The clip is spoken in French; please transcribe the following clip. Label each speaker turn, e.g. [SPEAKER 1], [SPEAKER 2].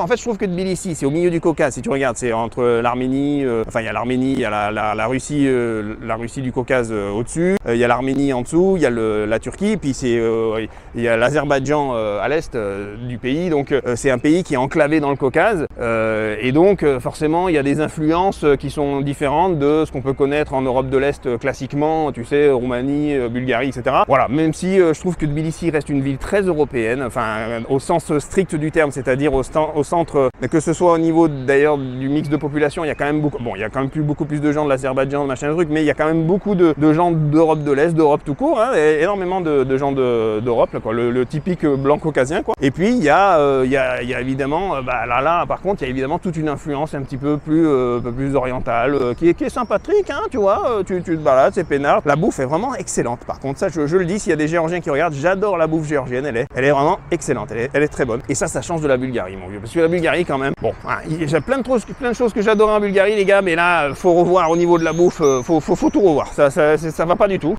[SPEAKER 1] En fait, je trouve que Tbilissi, c'est au milieu du Caucase. Si tu regardes, c'est entre l'Arménie, enfin il y a l'Arménie, il y a la Russie du Caucase au-dessus, il y a l'Arménie en dessous, il y a la Turquie, puis il y a l'Azerbaïdjan à l'est du pays. Donc c'est un pays qui est enclavé dans le Caucase, et donc forcément il y a des influences qui sont différentes de ce qu'on peut connaître en Europe de l'Est classiquement, tu sais, Roumanie, Bulgarie, etc. Voilà, même si je trouve que Tbilissi reste une ville très européenne, enfin au sens strict du terme, c'est-à-dire au centre, que ce soit au niveau d'ailleurs du mix de population, il y a quand même beaucoup plus de gens de l'Azerbaïdjan, machin truc, mais il y a quand même beaucoup de gens d'Europe de l'Est, d'Europe tout court, hein, et énormément de gens d'Europe, quoi, le typique blanc caucasien, quoi. Et puis il y a évidemment, là par contre, il y a évidemment toute une influence un petit peu plus orientale, qui est sympathique, hein, tu vois, tu te balades, c'est peinard. La bouffe est vraiment excellente. Par contre, ça je le dis, s'il y a des Géorgiens qui regardent, j'adore la bouffe géorgienne, elle est vraiment excellente, elle est très bonne. Et ça change de la Bulgarie, mon vieux. Parce que la Bulgarie, quand même, bon, hein, j'ai plein de choses que j'adorais en Bulgarie, les gars, mais là, faut revoir au niveau de la bouffe, faut tout revoir. Ça va pas du tout.